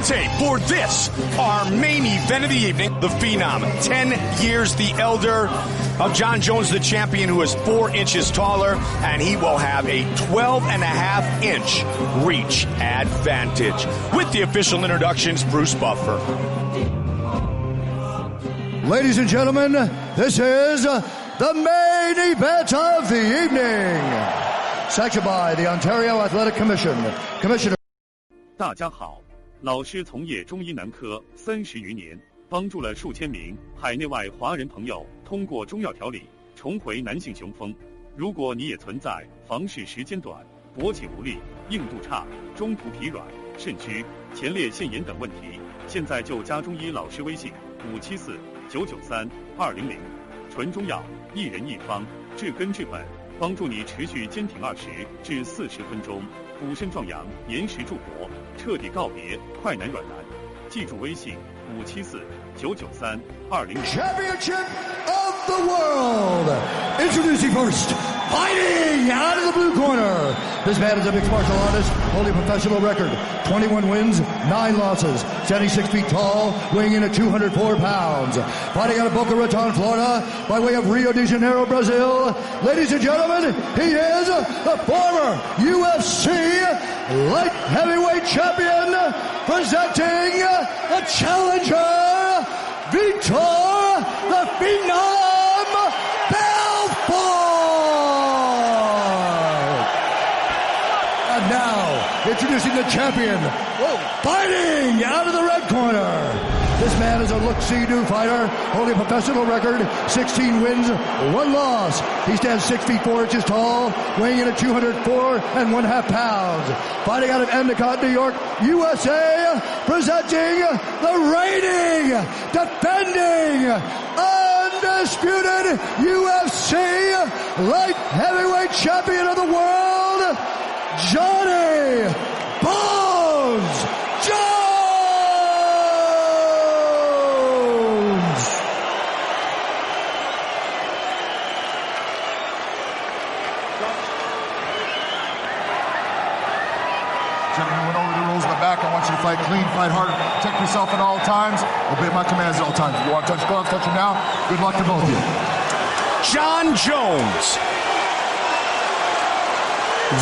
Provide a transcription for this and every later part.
tape for this, our main event of the evening. The Phenom, 10 years the elder of Jon Jones, the champion, who is 4 inches taller, and he will have a 12.5-inch reach advantage. With the official introductions, Bruce Buffer. Ladies and gentlemen, this is the main event of the evening. Sanctioned by the Ontario Athletic Commission. Commissioner. 大家好，老师从业中医男科30余年，帮助了数千名海内外华人朋友通过中药调理重回男性雄风。如果你也存在房事时间短、勃起无力、硬度差、中途疲软、肾虚、前列腺炎等问题，现在就加中医老师微信574-993-200，纯中药，一人一方，治根治本，帮助你持续坚挺20至40分钟，补肾壮阳，延时助勃，彻底告别快男软男。记住微信574-993-200。Championship of the world. Introducing first, fighting out of the blue corner. This man is a mixed martial artist, holding a professional record, 21 wins, 9 losses, standing 6 feet tall, weighing in at 204 pounds. Fighting out of Boca Raton, Florida, by way of Rio de Janeiro, Brazil. Ladies and gentlemen, he is the former UFC light heavyweight champion, presenting the challenger, Vitor the Phenom Belfort. And now, introducing the champion, fighting out of the red corner. This man is a look-see-do fighter, holding a professional record, 16 wins, 1 loss. He stands 6 feet 4 inches tall, weighing in at 204.5 pounds. Fighting out of Endicott, New York, USA, presenting the reigning, defending, undisputed UFC light heavyweight champion of the world, Johnny Bones Jones. Gentlemen, went over the rules in the back. I want you to fight clean, fight hard, protect yourself at all times, obey my commands at all times. If you want to touch gloves, touch them now. Good luck to both of you. Jon Jones,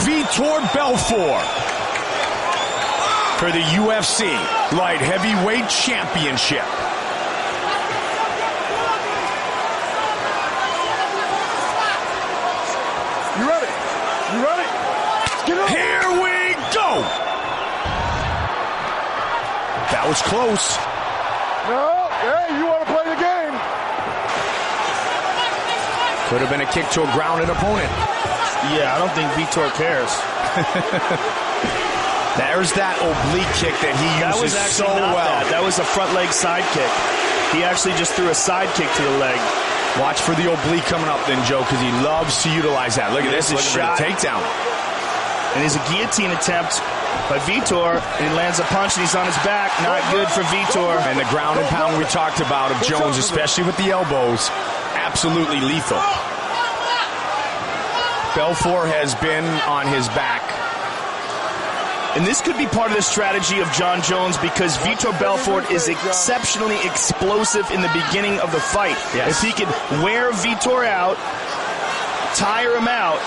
Vitor Belfort for the UFC Light Heavyweight Championship. You ready? You ready? Get up. Here we go. That was close. No, hey, you want to play the game. Could have been a kick to a grounded opponent. Yeah, I don't think Vitor cares. There's that oblique kick that he uses that was actually so not well. That was a front leg side kick. He actually just threw a side kick to the leg. Watch for the oblique coming up then, Joe, because he loves to utilize that. Look at this shot. Takedown. And there's a guillotine attempt by Vitor, and he lands a punch, and he's on his back. Not good for Vitor. And the ground and pound we talked about of Jones, especially with the elbows, absolutely lethal. Belfort has been on his back. And this could be part of the strategy of Jon Jones because Vitor Belfort is exceptionally explosive in the beginning of the fight. Yes. If he could wear Vitor out, tire him out,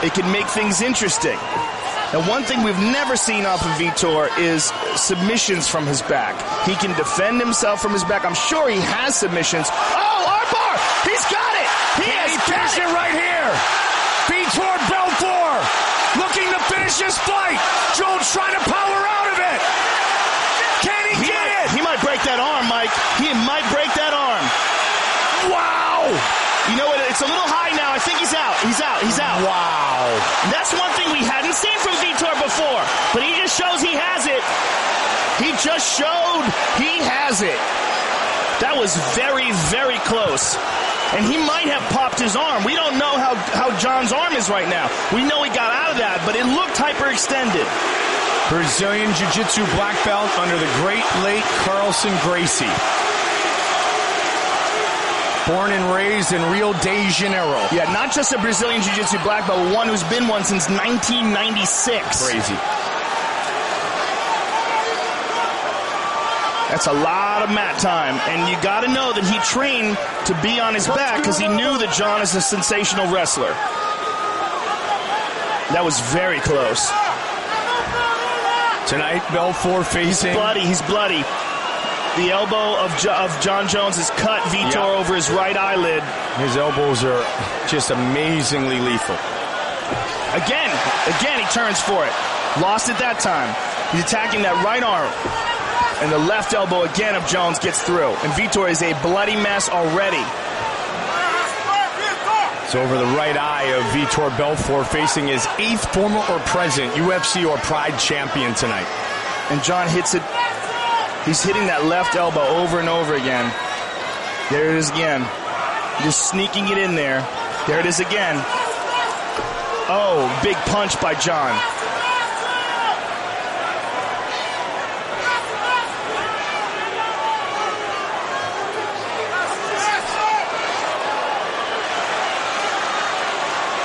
it can make things interesting. Now, one thing we've never seen off of Vitor is submissions from his back. He can defend himself from his back. I'm sure he has submissions. Oh, armbar! He's got it! He finished it right here. Vitor Belfort looking to finish this fight. Jones trying to power out of it. Can he get it? He might break that arm, Mike. He might break that arm. Wow. You know what? It's a little high now. I think he's out. He's out. He's out. Wow. That's one thing we hadn't seen from Vitor before. But he just shows he has it. He just showed he has it. That was very, very close. And he might have popped his arm. We don't know how John's arm is right now. We know he got out of that, but it looked hyperextended. Brazilian Jiu-Jitsu black belt under the great late Carlson Gracie. Born and raised in Rio de Janeiro. Yeah, not just a Brazilian Jiu-Jitsu black belt, but one who's been one since 1996. Crazy. That's a lot of mat time, and you got to know that he trained to be on his back because he knew that John is a sensational wrestler. That was very close. Tonight, Belfort facing... He's bloody. The elbow of John Jones has cut Vitor over his right eyelid. His elbows are just amazingly lethal. Again, he turns for it. Lost it that time. He's attacking that right arm. And the left elbow again of Jones gets through. And Vitor is a bloody mess already. It's over the right eye of Vitor Belfort, facing his 8th former or present UFC or Pride champion tonight. And John hits it. He's hitting that left elbow over and over again. There it is again. Just sneaking it in there. There it is again. Oh, big punch by John.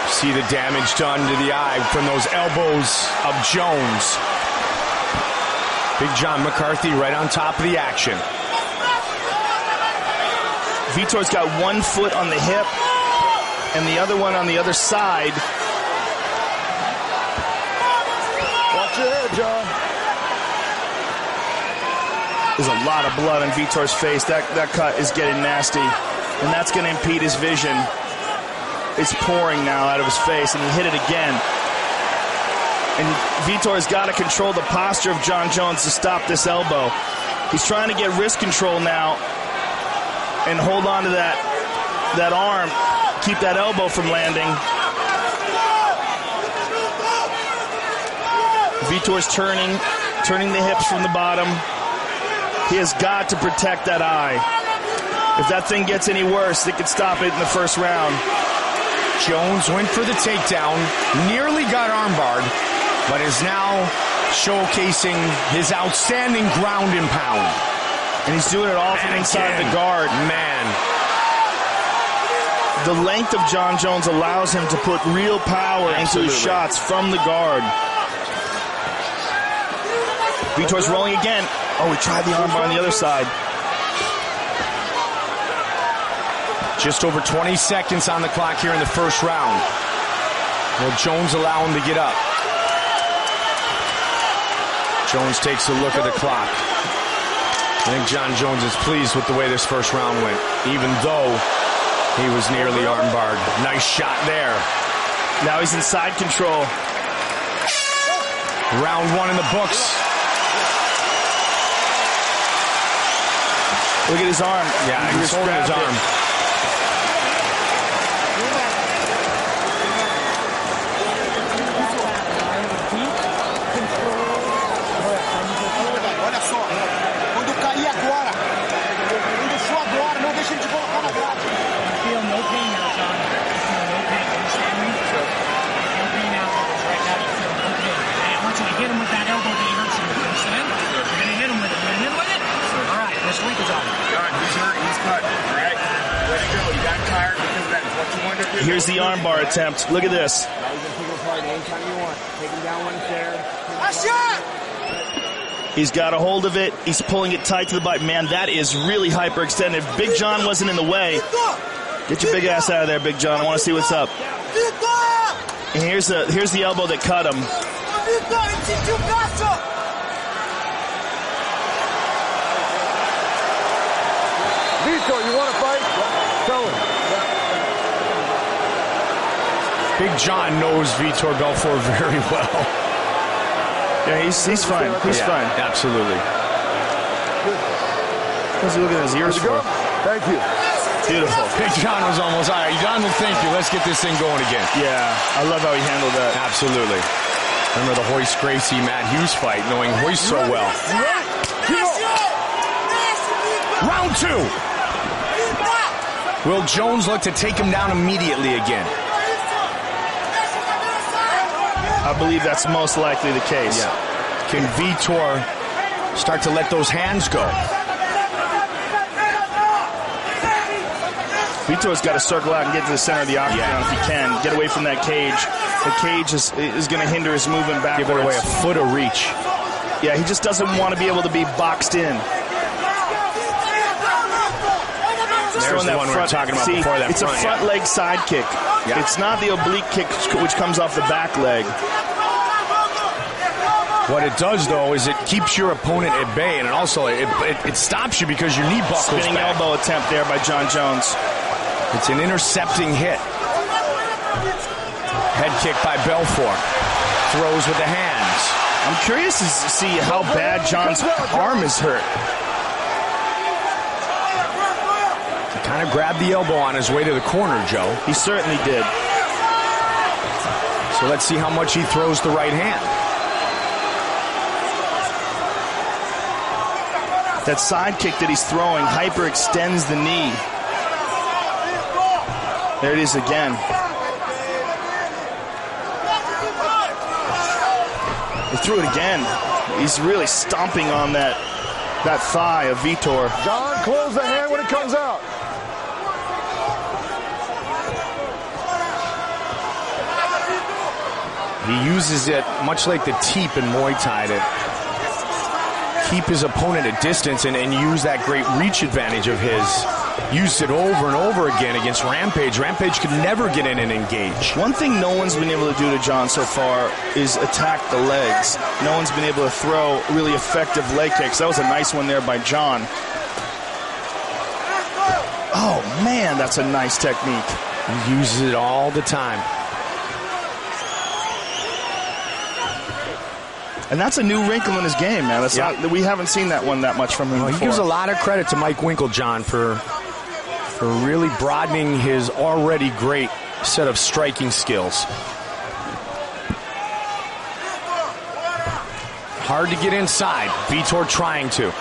See the damage done to the eye from those elbows of Jones. Big John McCarthy right on top of the action. Vitor's got one foot on the hip and the other one on the other side. Watch your head, John. There's a lot of blood on Vitor's face. That cut is getting nasty, and that's going to impede his vision. It's pouring now out of his face, and he hit it again. And Vitor's got to control the posture of John Jones to stop this elbow. He's trying to get wrist control now and hold on to that arm, keep that elbow from landing. Vitor's turning the hips from the bottom. He has got to protect that eye. If that thing gets any worse, they could stop it in the first round. Jones went for the takedown, nearly got armbarred, but is now showcasing his outstanding ground and pound. And he's doing it all from inside the guard. Man. The length of John Jones allows him to put real power into his shots from the guard. Vitor's rolling again. Oh, he tried the armbar on the other side. Just over 20 seconds on the clock here in the first round. Will Jones allow him to get up? Jones takes a look at the clock. I think John Jones is pleased with the way this first round went, even though he was nearly armbarred. Nice shot there. Now he's in side control. Round 1 in the books. Look at his arm. Yeah, he's holding his arm. Here's the armbar attempt. Look at this. He's got a hold of it. He's pulling it tight to the bite. Man, that is really hyperextended. Big John wasn't in the way. Get your big ass out of there, Big John. I want to see what's up. And here's the elbow that cut him. Vitor, you want to fight? Tell him. Big John knows Vitor Belfort very well. Yeah, he's fine. He's fine. Absolutely. What's he looking at his ears for? Thank you. Beautiful. Big John was almost, all right, John, thank you. Let's get this thing going again. Yeah, I love how he handled that. Absolutely. Remember the Hoist Gracie Matt Hughes fight, knowing Hoist so well. Round 2. Will Jones look to take him down immediately again? I believe that's most likely the case. Yeah. Can Vitor start to let those hands go? Vitor's got to circle out and get to the center of the octagon if he can. Get away from that cage. The cage is going to hinder his movement backwards. Give it away a foot of reach. Yeah, he just doesn't want to be able to be boxed in. there's the one we were talking about before that. It's a front leg side kick. Yeah. It's not the oblique kick which comes off the back leg. What it does, though, is it keeps your opponent at bay, and also it stops you because your knee buckles Spinning back. elbow attempt there by John Jones. It's an intercepting hit. Head kick by Belfort. Throws with the hands. I'm curious to see how bad John's arm is hurt. He kind of grabbed the elbow on his way to the corner, Joe. He certainly did. So let's see how much he throws the right hand. That side kick that he's throwing hyperextends the knee. There it is again. He threw it again. He's really stomping on that thigh of Vitor. John, close the hand when it comes out. He uses it much like the teep in Muay Thai to keep his opponent at distance and use that great reach advantage of his. Used it over and over again against Rampage. Rampage could never get in and engage. One thing no one's been able to do to John so far is attack the legs. No one's been able to throw really effective leg kicks. That was a nice one there by John. Oh, man, that's a nice technique. He uses it all the time. And that's a new wrinkle in his game, man. That's not, we haven't seen that one that much from him before. He gives a lot of credit to Mike Winklejohn for really broadening his already great set of striking skills. Hard to get inside. Vitor trying to.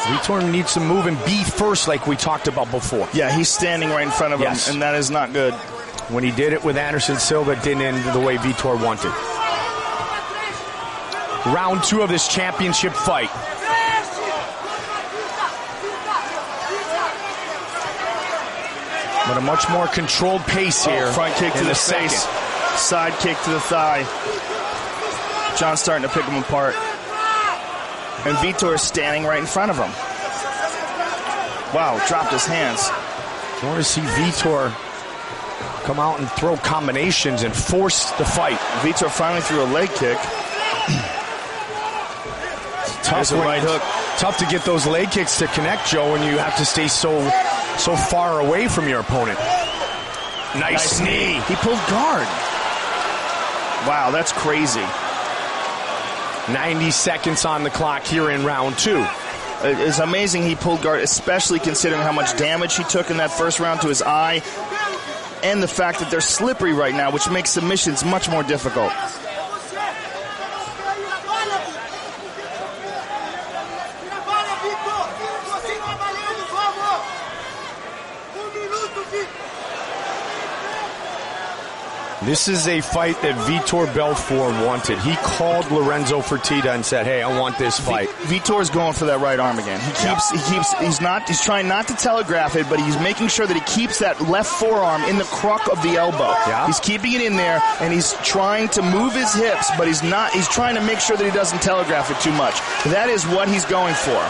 Vitor needs to move and be first like we talked about before. Yeah, he's standing right in front of him, and that is not good. When he did it with Anderson Silva, it didn't end the way Vitor wanted. Round 2 of this championship fight. But a much more controlled pace here. Front kick to the face. Side kick to the thigh. John's starting to pick him apart. And Vitor is standing right in front of him. Wow, dropped his hands. I want to see Vitor come out and throw combinations and force the fight. Vitor finally threw a leg kick. Tough right hook. Tough to get those leg kicks to connect, Joe, and you have to stay so far away from your opponent. Nice knee. He pulled guard. Wow, that's crazy. 90 seconds on the clock here in round 2. It's amazing he pulled guard, especially considering how much damage he took in that first round to his eye, and the fact that they're slippery right now, which makes submissions much more difficult. This is a fight that Vitor Belfort wanted. He called Lorenzo Fertitta and said, "Hey, I want this fight." Vitor's going for that right arm again. He's trying not to telegraph it, but he's making sure that he keeps that left forearm in the crook of the elbow. Yeah. He's keeping it in there, and he's trying to move his hips, but he's trying to make sure that he doesn't telegraph it too much. That is what he's going for.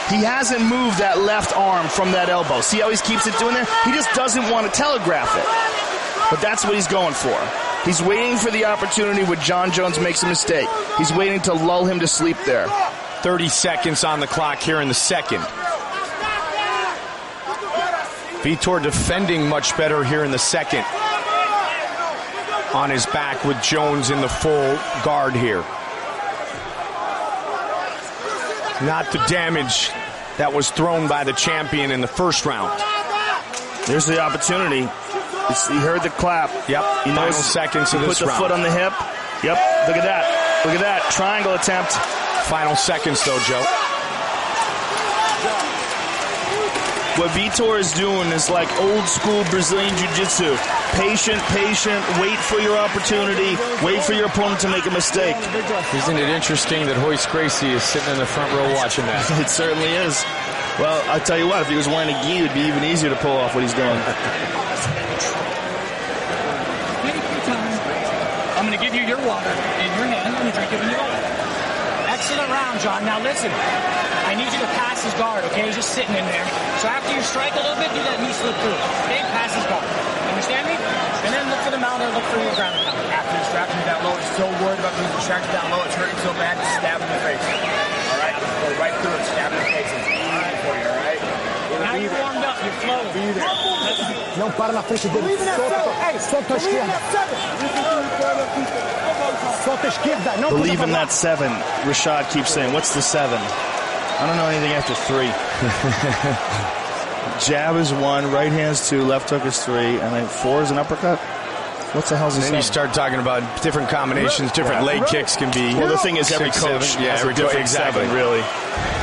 He hasn't moved that left arm from that elbow. See how he keeps it doing there? He just doesn't want to telegraph it. But that's what he's going for. He's waiting for the opportunity where John Jones makes a mistake. He's waiting to lull him to sleep there. 30 seconds on the clock here in the second. Vitor defending much better here in the second. On his back with Jones in the full guard here. Not the damage that was thrown by the champion in the first round. There's the opportunity. He heard the clap. Yep. He knows Final seconds of this round. Put the foot on the hip. Yep. Look at that. Look at that. Triangle attempt. Final seconds, though, Joe. What Vitor is doing is like old school Brazilian Jiu-Jitsu. Patient, wait for your opportunity, wait for your opponent to make a mistake. Isn't it interesting that Royce Gracie is sitting in the front row watching that? It certainly is. Well, I'll tell you what, if he was wearing a gi, it would be even easier to pull off what he's doing. I'm going to give you your water in your hand and drink it when you want it. Excellent round, John. Now listen, I need you to pass his guard, okay? He's just sitting in there. So after you strike a little bit, do that knee slip through. Okay? Pass his guard. Understand me? And then look for the mount or look for your ground and pound. After distracting down low, he's so worried about being distracted down low, it's hurting so bad, just stab him in the face. All right? Go right through it, stab him in the face. It's easy for you, all right? Now you're warmed up, you're flowing. Não para na frente dele. Solta a esquerda. Solta a esquerda. Não believe in that 7. Rashad keeps saying, what's the 7? I don't know anything after 3. Jab is 1, right hand's 2, left hook is 3, and then 4 is an uppercut? What's the hell's the 7? Then you start talking about different combinations, different leg kicks can be. Well, the thing is, every 6, coach 7. has a different 7, really.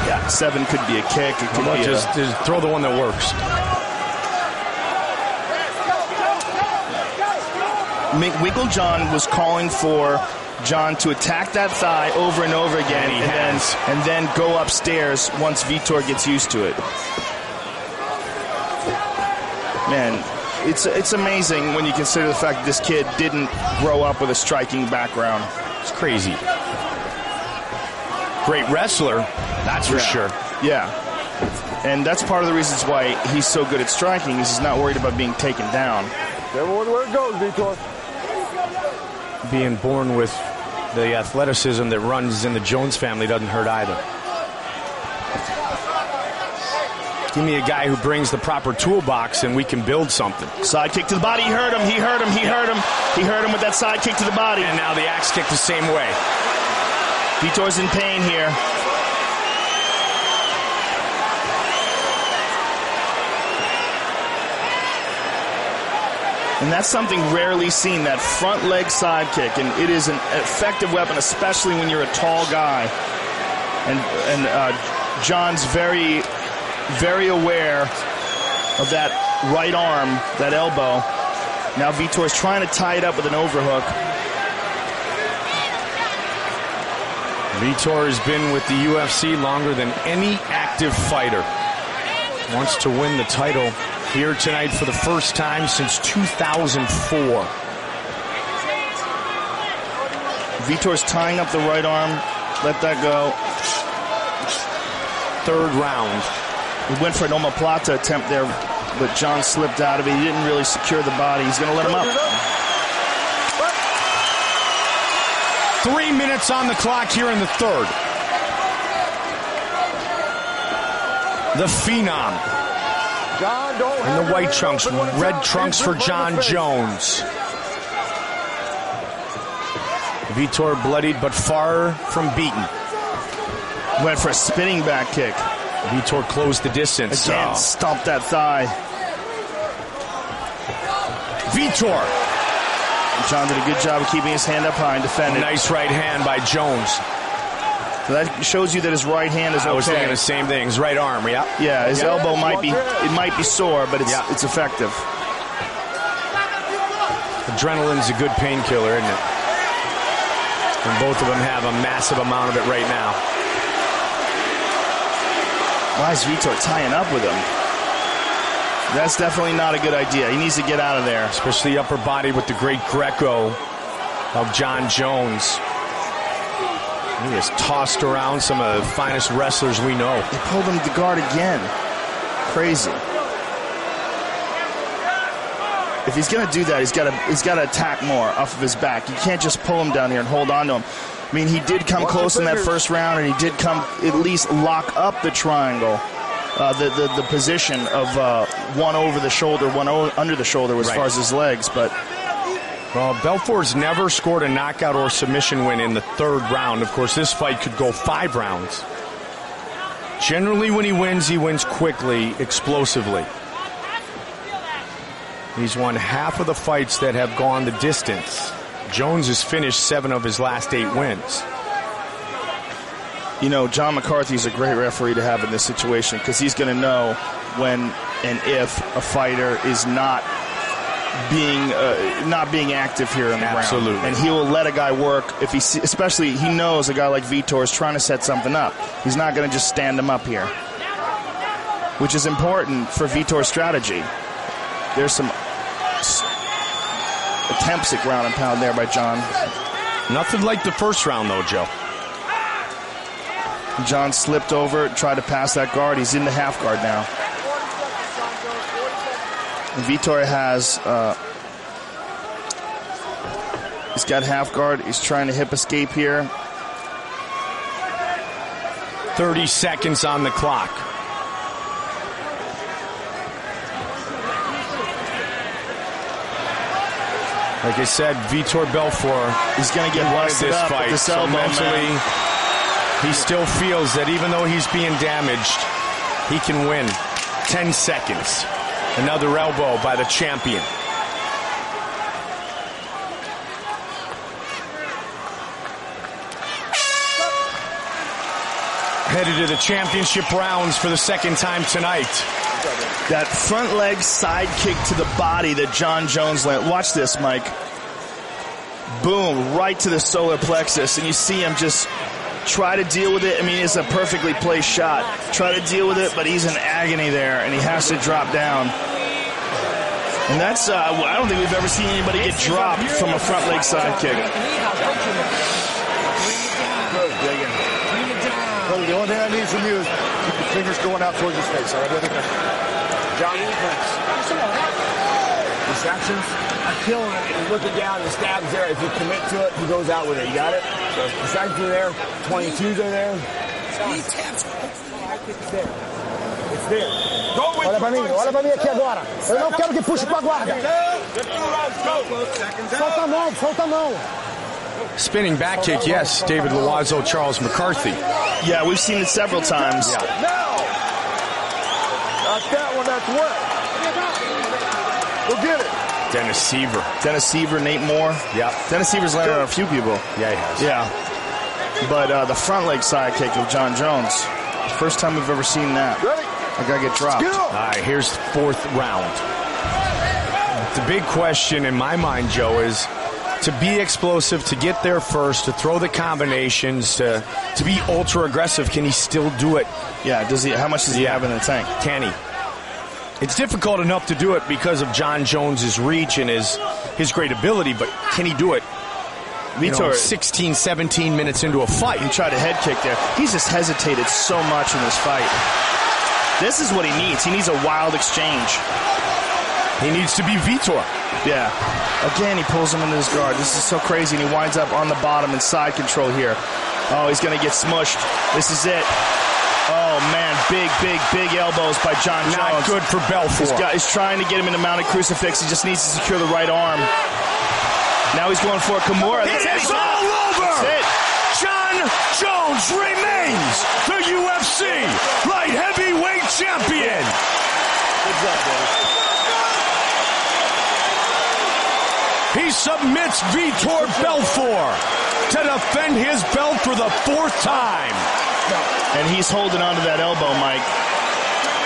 Yeah, 7 could be a kick. It could be just throw the one that works. Winklejohn was calling for John to attack that thigh over and over again, and then go upstairs once Vitor gets used to it. Man, it's amazing when you consider the fact that this kid didn't grow up with a striking background. It's crazy. Great wrestler, that's for sure. Yeah. And that's part of the reasons why he's so good at striking, is he's not worried about being taken down. Everyone where it goes, Vitor. Being born with the athleticism that runs in the Jones family doesn't hurt either. Give me a guy who brings the proper toolbox and we can build something. Side kick to the body. He hurt him. He hurt him. He hurt him. He hurt him with that side kick to the body. And now the axe kick the same way. Vitor's in pain here. And that's something rarely seen, that front leg side kick. And it is an effective weapon, especially when you're a tall guy. And John's very, very aware of that right arm, that elbow. Now Vitor's trying to tie it up with an overhook. Vitor has been with the UFC longer than any active fighter. Wants to win the title here tonight for the first time since 2004. Vitor's tying up the right arm. Let that go. 3rd round. He went for an omoplata attempt there, but John slipped out of it. He didn't really secure the body. He's going to let him up. 3 minutes on the clock here in the 3rd. The Phenom. And the white trunks, red trunks for John Jones. Vitor bloodied but far from beaten. Went for a spinning back kick. Vitor closed the distance. Again, stomped that thigh. Vitor. John did a good job of keeping his hand up high and defending. Nice right hand by Jones. So that shows you that his right hand is okay. I was thinking the same thing. His right arm, yeah. Yeah, his elbow might be sore, but it's effective. Adrenaline's a good painkiller, isn't it? And both of them have a massive amount of it right now. Why is Vitor tying up with him? That's definitely not a good idea. He needs to get out of there. Especially the upper body with the great Greco of John Jones. He has tossed around some of the finest wrestlers we know. They pulled him to guard again. Crazy. If he's going to do that, he's got to attack more off of his back. You can't just pull him down here and hold on to him. I mean, he did come close in that first round, and he did come at least lock up the triangle, the position of one over the shoulder, one under the shoulder as far as his legs, but... Well, Belfort's never scored a knockout or submission win in the 3rd round. Of course, this fight could go 5 rounds. Generally, when he wins quickly, explosively. He's won half of the fights that have gone the distance. Jones has finished 7 of his last 8 wins. You know, John McCarthy's a great referee to have in this situation because he's going to know when and if a fighter is not being active here in the Absolutely. round. And he will let a guy work if especially he knows a guy like Vitor is trying to set something up. He's not going to just stand him up here, which is important for Vitor's strategy. There's some attempts at ground and pound there by John. Nothing like the first round, though, Joe. John slipped over, tried to pass that guard. He's in the half guard now. Vitor has, he's got half guard. He's trying to hip escape here. 30 seconds on the clock. Like I said, Vitor Belfort, he's going to get busted this up fight. with this So elbow, mentally, he still feels that even though he's being damaged, he can win. 10 seconds. Another elbow by the champion. Headed to the championship rounds for the second time tonight. That front leg side kick to the body that John Jones landed. Watch this, Mike. Boom, right to the solar plexus. And you see him just try to deal with it. I mean, it's a perfectly placed shot. Try to deal with it, but he's in agony there, and he has to drop down. And that's, I don't think we've ever seen anybody get dropped from a front leg side kick. Good, digging. The only thing I need from you is keep your fingers going out towards his face. All right, John, distractions are killing him. He's looking down, the stab's there. If you commit to it, he goes out with it. You got it? So distractions are there. 22s are there. It's there. It's there. Olha pra mim aqui agora. Eu não quero que puxe com a guarda. Solta a mão, solta a mão. Spinning back kick, yes. David Loiseau, Charles McCarthy. Yeah, we've seen it several times. No! Not that one, that's wet. Go get it. Dennis Seaver. Dennis Seaver, Nate Moore. Yeah. Dennis Seaver's landed on a few people. Yeah, he has. Yeah. But the front leg side kick of John Jones. First time we've ever seen that. Ready? That guy get dropped. All right, here's the fourth round. The big question in my mind, Joe, is to be explosive, to get there first, to throw the combinations, to be ultra aggressive. Can he still do it? Yeah, does he? How much does he have in the tank? Can he? It's difficult enough to do it because of John Jones's reach and his great ability, but can he do it? Vitor, 16, 17 minutes into a fight. He tried a head kick there. He's just hesitated so much in this fight. This is what he needs. He needs a wild exchange. He needs to be Vitor. Yeah. Again, he pulls him into his guard. This is so crazy, and he winds up on the bottom in side control here. Oh, he's going to get smushed. This is it. Oh, man, big elbows by John Jones. Not good for Belfort. He's trying to get him in a mounted crucifix. He just needs to secure the right arm. Now he's going for a Kimura. It is all over! That's it. John Jones remains the UFC light heavyweight champion. Good job, buddy. He submits Vitor Belfort to defend his belt for the fourth time. And he's holding on to that elbow, Mike.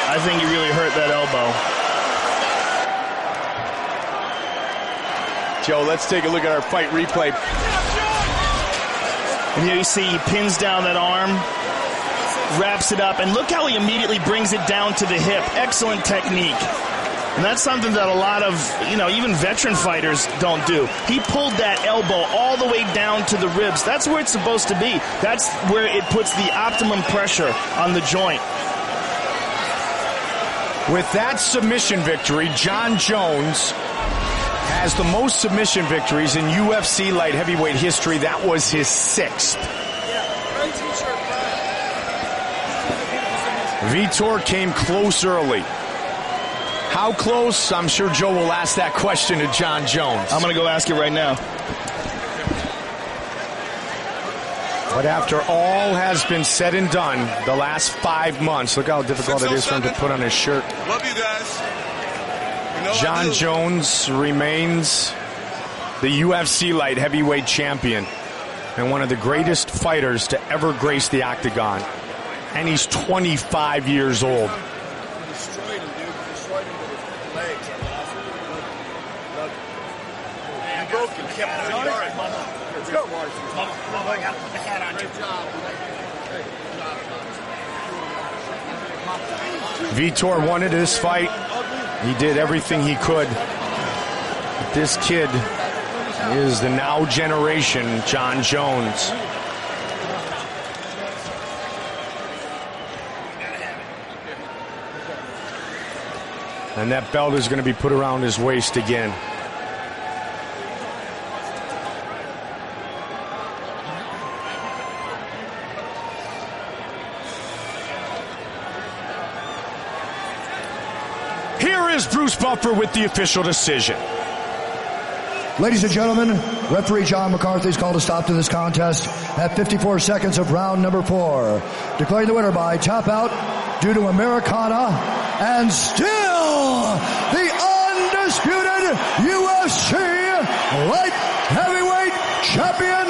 I think he really hurt that elbow. Joe, let's take a look at our fight replay. And here you see he pins down that arm, wraps it up, and look how he immediately brings it down to the hip. Excellent technique. And that's something that a lot of, even veteran fighters don't do. He pulled that elbow all the way down to the ribs. That's where it's supposed to be. That's where it puts the optimum pressure on the joint. With that submission victory, John Jones has the most submission victories in UFC light heavyweight history. That was his 6th. Vitor came close early. How close? I'm sure Joe will ask that question to John Jones. I'm going to go ask it right now. But after all has been said and done, the last 5 months, look how difficult it is for him to put on his shirt. Love you guys. John Jones remains the UFC light heavyweight champion and one of the greatest fighters to ever grace the octagon. And he's 25 years old. Destroyed him, dude. Destroyed him with his legs. You broke him. Kept him. All right, Mama. Let's go. Mama, I got to put the hat on you. Great job. Vitor wanted this fight. He did everything he could. But this kid is the now generation John Jones. And that belt is going to be put around his waist again. Here is Bruce Buffer with the official decision. Ladies and gentlemen, referee John McCarthy's called a stop to this contest at 54 seconds of round number 4. Declaring the winner by tap out due to Americana, and still the undisputed UFC light heavyweight champion,